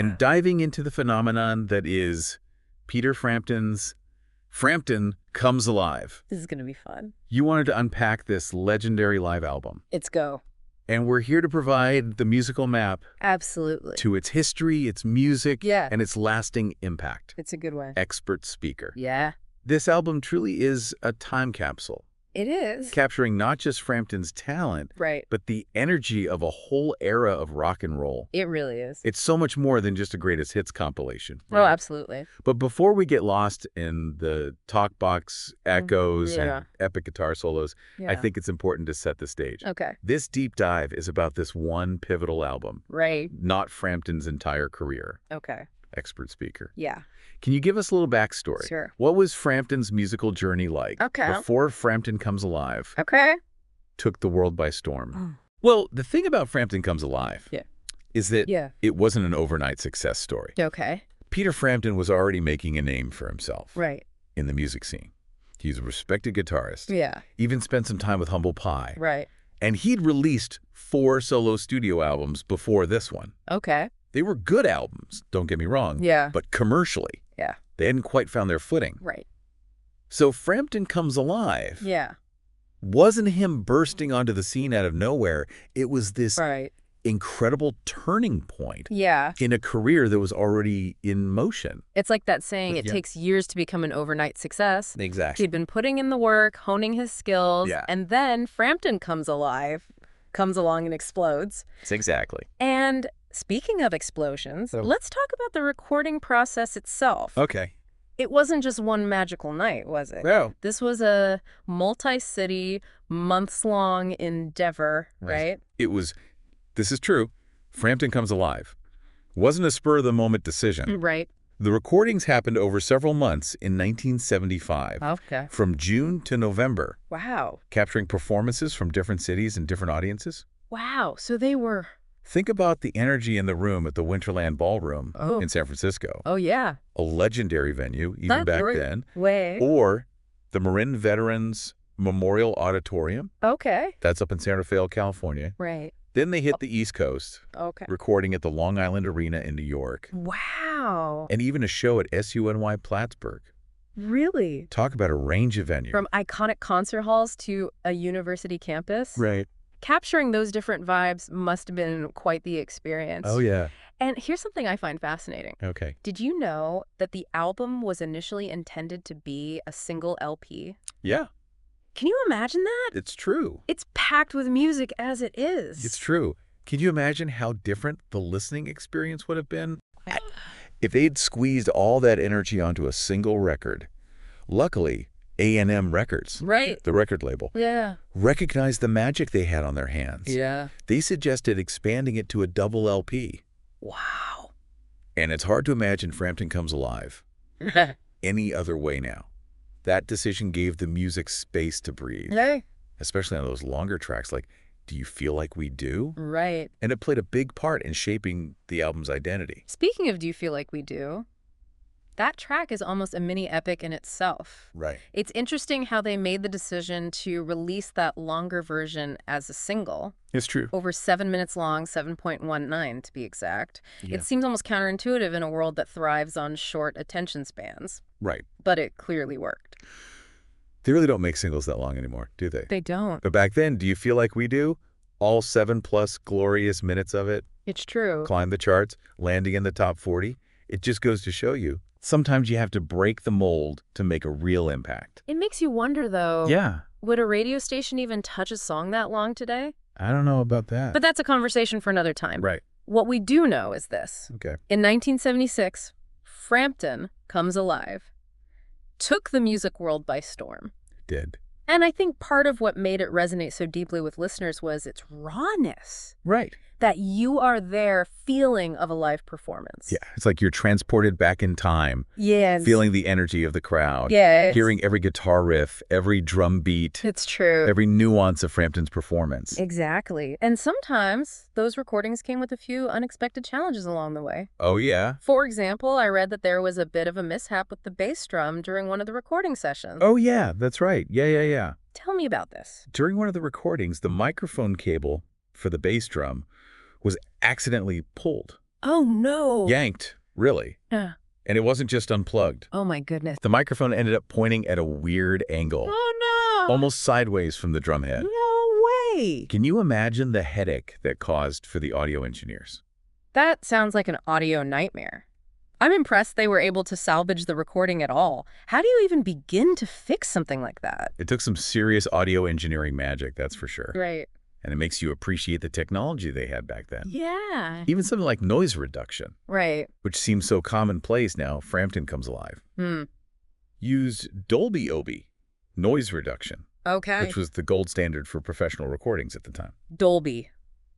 and diving into the phenomenon that is Peter Frampton's Frampton Comes Alive. This is going to be fun. You wanted to unpack this legendary live album. It's go. And we're here to provide the musical map Absolutely. to its history, its music, Yeah. and its lasting impact. It's a good one. Expert speaker. Yeah. This album truly is a time capsule, It is. capturing not just Frampton's talent, Right. but the energy of a whole era of rock and roll. It really is. It's so much more than just a greatest hits compilation. Oh, absolutely. But before we get lost in the talk box echoes Yeah. and epic guitar solos, Yeah. I think it's important to set the stage. Okay. This deep dive is about this one pivotal album, Right. not Frampton's entire career. Okay. Expert speaker. Yeah. Can you give us a little backstory? Sure. What was Frampton's musical journey like Okay. before Frampton Comes Alive Okay. took the world by storm? Well, the thing about Frampton Comes Alive Yeah. is that Yeah. it wasn't an overnight success story. Okay. Peter Frampton was already making a name for himself Right. in the music scene. He's a respected guitarist, Yeah. even spent some time with Humble Pie, Right. and he'd released 4 solo studio albums before this one. Okay. They were good albums, don't get me wrong, Yeah. but commercially, Yeah. they hadn't quite found their footing. Right. So Frampton Comes Alive Yeah. wasn't him bursting onto the scene out of nowhere. It was this Right. incredible turning point Yeah. in a career that was already in motion. It's like that saying, it Yeah. takes years to become an overnight success. Exactly. He'd been putting in the work, honing his skills, Yeah. and then Frampton comes along and explodes. Exactly. And speaking of explosions, So- let's talk about the recording process itself. Okay. It wasn't just one magical night, was it? Well, This was a multi-city, months-long endeavor, right? this is true. Frampton Comes Alive wasn't a spur-of-the-moment decision. Right. The recordings happened over several months in 1975, Okay. from June to November, Wow. capturing performances from different cities and different audiences. Wow. So they were... Think about the energy in the room at the Winterland Ballroom Oh. in San Francisco, Oh, yeah. a legendary venue even That's back right. then, Way. or the Marin Veterans Memorial Auditorium. Okay. That's up in San Rafael, California. Right. Then they hit the East Coast, Okay. recording at the Long Island Arena in New York, Wow. and even a show at SUNY Plattsburgh. Really? Talk about a range of venues. From iconic concert halls to a university campus? Right. Capturing those different vibes must have been quite the experience. Oh, yeah. And here's something I find fascinating. Okay. Did you know that the album was initially intended to be a single LP? Yeah, Can you imagine that? it's true. It's packed with music as it is. It's true. Can you imagine how different the listening experience would have been if they'd squeezed all that energy onto a single record? Luckily, A&M Records, Right. the record label, Yeah. recognized the magic they had on their hands. Yeah. They suggested expanding it to a double LP. Wow. And it's hard to imagine Frampton Comes Alive any other way now. That decision gave the music space to breathe, Hey. especially on those longer tracks like Do You Feel Like We Do? Right. And it played a big part in shaping the album's identity. Speaking of Do You Feel Like We Do, that track is almost a mini epic in itself. Right. It's interesting how they made the decision to release that longer version as a single, It's true. over 7 minutes long, 7.19 to be exact. Yeah. It seems almost counterintuitive in a world that thrives on short attention spans, Right. but it clearly worked. They really don't make singles that long anymore, do they? They don't. But back then, Do You Feel Like We Do? All 7+ glorious minutes of it, It's true. climbed the charts, landing in the top 40. It just goes to show you, sometimes you have to break the mold to make a real impact. It makes you wonder, though, Yeah. would a radio station even touch a song that long today? I don't know about that. But that's a conversation for another time. Right. What we do know is this. Okay. In 1976, Frampton Comes Alive took the music world by storm. Did. And I think part of what made it resonate so deeply with listeners was its rawness. Right. That you are there feeling of a live performance. Yeah. It's like you're transported back in time, Yes. feeling the energy of the crowd, Yes. hearing every guitar riff, every drum beat, It's true. every nuance of Frampton's performance. Exactly. And sometimes those recordings came with a few unexpected challenges along the way. Oh, yeah? For example, I read that there was a bit of a mishap with the bass drum during one of the recording sessions. Oh, yeah. That's right. Yeah. Tell me about this. During one of the recordings, the microphone cable for the bass drum was accidentally pulled. Oh, no. Yanked, really. Yeah. And it wasn't just unplugged. Oh, my goodness. The microphone ended up pointing at a weird angle, Oh, no. almost sideways from the drum head. No way. Can you imagine the headache that caused for the audio engineers? That sounds like an audio nightmare. I'm impressed they were able to salvage the recording at all. How do you even begin to fix something like that? It took some serious audio engineering magic, that's for sure. Right. And it makes you appreciate the technology they had back then. Yeah. Even something like noise reduction, Right. which seems so commonplace now, Frampton comes alive. Used Dolby Obi, noise reduction, Okay. which was the gold standard for professional recordings at the time. Dolby,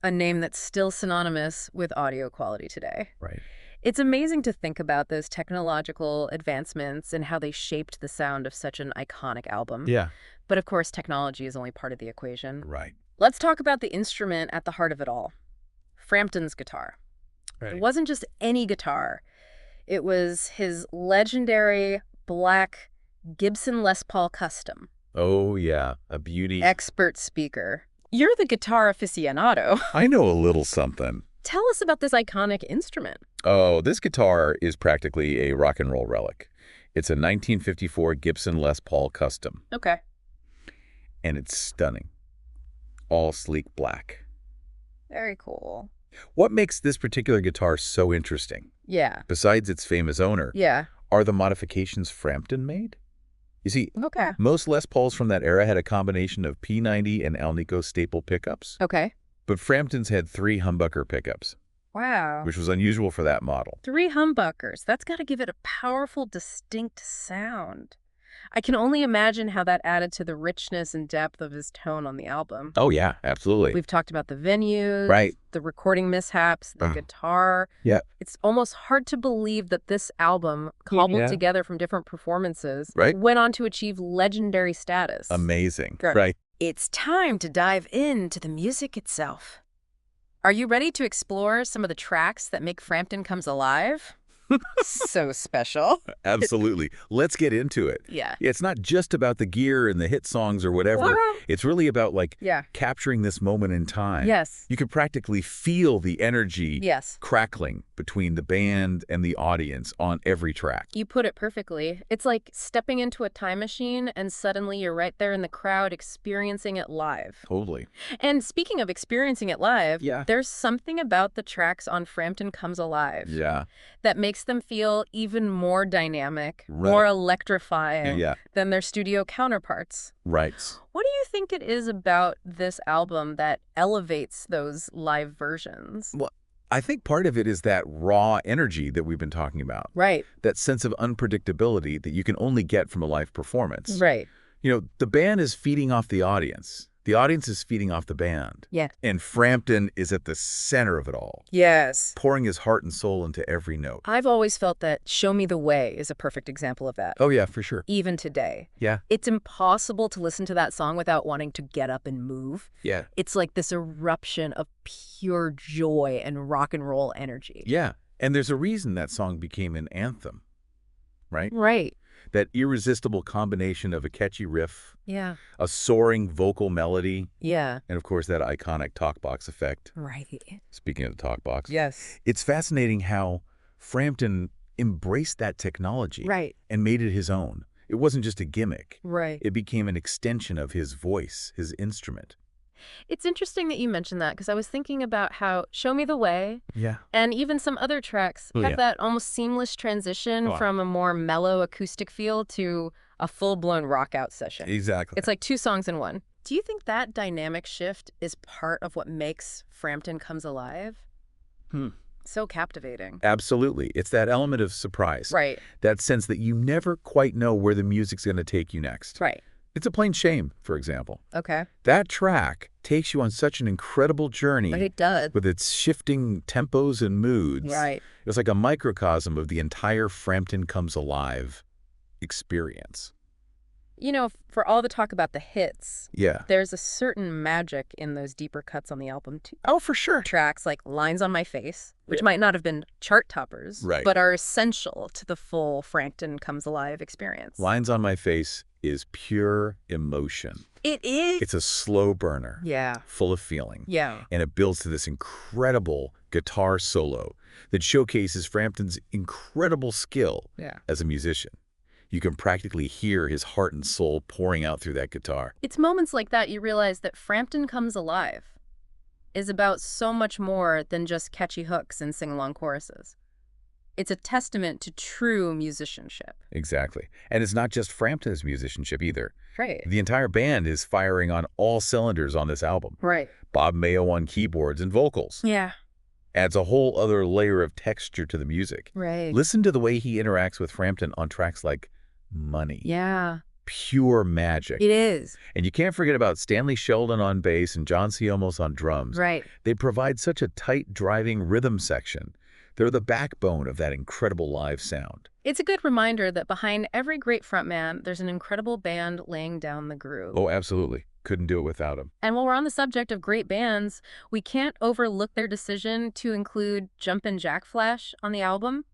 a name that's still synonymous with audio quality today. Right. It's amazing to think about those technological advancements and how they shaped the sound of such an iconic album. Yeah. But of course, technology is only part of the equation. Right. Let's talk about the instrument at the heart of it all, Frampton's guitar. Right. It wasn't just any guitar. It was his legendary black Gibson Les Paul Custom. Oh, yeah. A beauty. Expert speaker. You're the guitar aficionado. I know a little something. Tell us about this iconic instrument. Oh, this guitar is practically a rock and roll relic. It's a 1954 Gibson Les Paul Custom. Okay. And it's stunning. All sleek black. Very cool. What makes this particular guitar so interesting, Yeah. besides its famous owner, Yeah. are the modifications Frampton made? You see, Okay. most Les Pauls from that era had a combination of P90 and Alnico staple pickups, Okay. but Frampton's had 3 humbucker pickups, Wow. which was unusual for that model. 3 humbuckers. That's got to give it a powerful, distinct sound. I can only imagine how that added to the richness and depth of his tone on the album. Oh, yeah, absolutely. We've talked about the venues, Right. the recording mishaps, the guitar. Yeah. It's almost hard to believe that this album, cobbled Yeah. together from different performances, Right. went on to achieve legendary status. Amazing. Good. Right. It's time to dive into the music itself. Are you ready to explore some of the tracks that make Frampton Comes Alive? So special. Absolutely. Let's get into it. Yeah. It's not just about the gear and the hit songs or whatever. It's really about, Yeah. capturing this moment in time. Yes. You could practically feel the energy Yes. crackling between the band and the audience on every track. You put it perfectly. It's like stepping into a time machine and suddenly you're right there in the crowd experiencing it live. Totally. And speaking of experiencing it live, Yeah. there's something about the tracks on Frampton Comes Alive Yeah. that makes them feel even more dynamic, Right. more electrifying Yeah. than their studio counterparts. Right. What do you think it is about this album that elevates those live versions? Well, I think part of it is that raw energy that we've been talking about. Right, That sense of unpredictability that you can only get from a live performance. right. You know, the band is feeding off the audience. The audience is feeding off the band. Yeah. And Frampton is at the center of it all, Yes. pouring his heart and soul into every note. I've always felt that Show Me the Way is a perfect example of that. Oh, yeah, for sure. Even today. Yeah. It's impossible to listen to that song without wanting to get up and move. Yeah. It's like this eruption of pure joy and rock and roll energy. Yeah. And there's a reason that song became an anthem, right? Right. That irresistible combination of a catchy riff, Yeah. a soaring vocal melody, Yeah. and of course that iconic talkbox effect. Right. Speaking of the talkbox. Yes. It's fascinating how Frampton embraced that technology Right. and made it his own. It wasn't just a gimmick. Right. It became an extension of his voice, his instrument. It's interesting that you mentioned that because I was thinking about how Show Me the Way Yeah. and even some other tracks Oh, have yeah. that almost seamless transition Oh. from a more mellow acoustic feel to a full-blown rock-out session. Exactly. It's like 2 songs in one. Do you think that dynamic shift is part of what makes Frampton Comes Alive? So captivating. Absolutely. It's that element of surprise. Right. That sense that you never quite know where the music's going to take you next. Right. It's A Plain Shame, for example. Okay. That track takes you on such an incredible journey But it does. with its shifting tempos and moods. Right. It was like a microcosm of the entire Frampton Comes Alive experience. You know, for all the talk about the hits, Yeah. there's a certain magic in those deeper cuts on the album, too. Oh, for sure. Tracks like Lines on My Face, which might not have been chart toppers, Right. but are essential to the full Frampton Comes Alive experience. Lines on My Face is pure emotion. It is. It's a slow burner. Yeah. Full of feeling. Yeah. And it builds to this incredible guitar solo that showcases Frampton's incredible skill Yeah. as a musician. You can practically hear his heart and soul pouring out through that guitar. It's moments like that you realize that Frampton Comes Alive is about so much more than just catchy hooks and sing-along choruses. It's a testament to true musicianship. Exactly. And it's not just Frampton's musicianship either. Right. The entire band is firing on all cylinders on this album. Right. Bob Mayo on keyboards and vocals. Yeah. Adds a whole other layer of texture to the music. Right. Listen to the way he interacts with Frampton on tracks like Money. Yeah. Pure magic. It is. And you can't forget about Stanley Sheldon on bass and John Ciomos on drums. Right. They provide such a tight, driving rhythm section. They're the backbone of that incredible live sound. It's a good reminder that behind every great frontman, there's an incredible band laying down the groove. Oh, absolutely. Couldn't do it without him. And while we're on the subject of great bands, we can't overlook their decision to include Jumpin' Jack Flash on the album.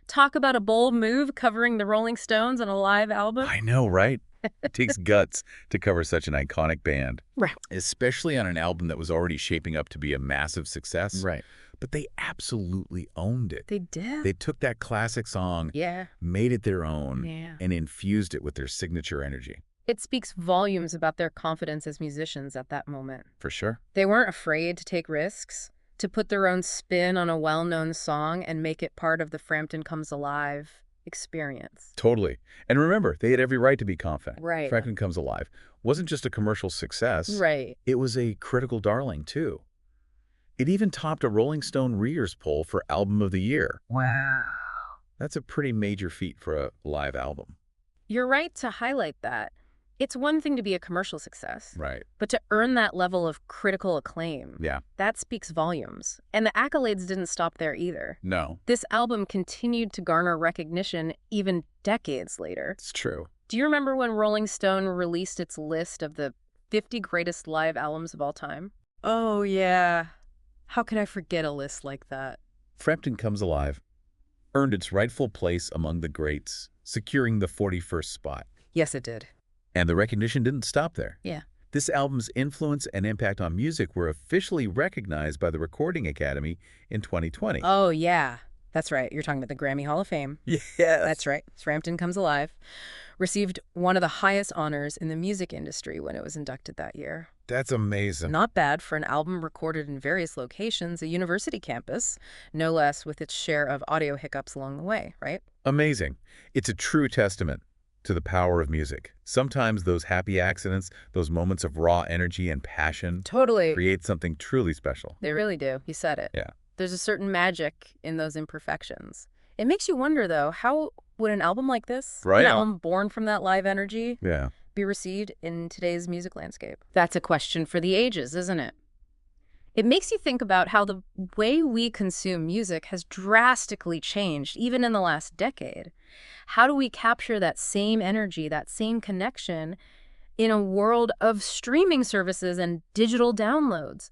Talk about a bold move covering the Rolling Stones on a live album. I know, right? It takes guts to cover such an iconic band. Right. Especially on an album that was already shaping up to be a massive success. Right. But they absolutely owned it. They did. They took that classic song, Yeah. made it their own, Yeah. and infused it with their signature energy. It speaks volumes about their confidence as musicians at that moment. For sure. They weren't afraid to take risks, to put their own spin on a well-known song and make it part of the Frampton Comes Alive experience. Totally. And remember, they had every right to be confident. Right. Frampton Comes Alive wasn't just a commercial success. Right. It was a critical darling, too. It even topped a Rolling Stone Readers poll for Album of the Year. Wow. That's a pretty major feat for a live album. You're right to highlight that. It's one thing to be a commercial success, Right. but to earn that level of critical acclaim, Yeah. that speaks volumes. And the accolades didn't stop there either. No, This album continued to garner recognition even decades later. it's true. Do you remember when Rolling Stone released its list of the 50 greatest live albums of all time? Oh, yeah. How could I forget a list like that? Frampton Comes Alive earned its rightful place among the greats, securing the 41st spot. Yes, it did. And the recognition didn't stop there. Yeah. This album's influence and impact on music were officially recognized by the Recording Academy in 2020. Oh, yeah. That's right. You're talking about the Grammy Hall of Fame. Yes. That's right. Frampton Comes Alive received one of the highest honors in the music industry when it was inducted that year. That's amazing. Not bad for an album recorded in various locations, a university campus, no less, with its share of audio hiccups along the way, right? Amazing. It's a true testament to the power of music. Sometimes those happy accidents, those moments of raw energy and passion, Totally. create something truly special. They really do. You said it. Yeah. There's a certain magic in those imperfections. It makes you wonder, though, how would an album like this, Right an on. album born from that live energy, Yeah. be received in today's music landscape? That's a question for the ages, isn't it? It makes you think about how the way we consume music has drastically changed, even in the last decade. How do we capture that same energy, that same connection, in a world of streaming services and digital downloads?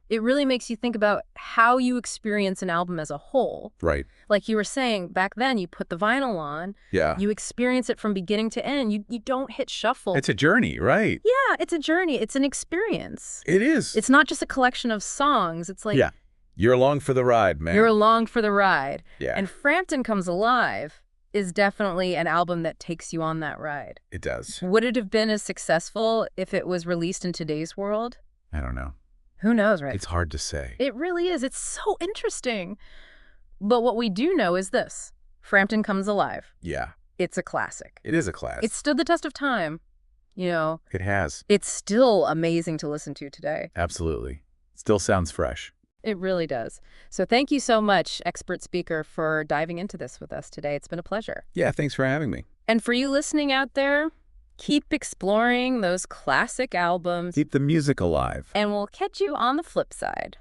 It really makes you think about how you experience an album as a whole. Right. Like you were saying, back then, you put the vinyl on, Yeah. you experience it from beginning to end. You don't hit shuffle. It's a journey, right? Yeah, it's a journey. It's an experience. It is. It's not just a collection of songs. It's like Yeah. You're along for the ride, man. you're along for the ride. Yeah. And Frampton Comes Alive is definitely an album that takes you on that ride. It does. Would it have been as successful if it was released in today's world? I don't know. Who knows, right? It's hard to say. It really is. It's so interesting. But what we do know is this. Frampton Comes Alive. Yeah. It's a classic. It is a class. It stood the test of time. You know, It has. it's still amazing to listen to today. Absolutely. Still sounds fresh. It really does. So thank you so much, expert speaker, for diving into this with us today. It's been a pleasure. Yeah, thanks for having me. And for you listening out there, keep exploring those classic albums, Keep the music alive. and we'll catch you on the flip side.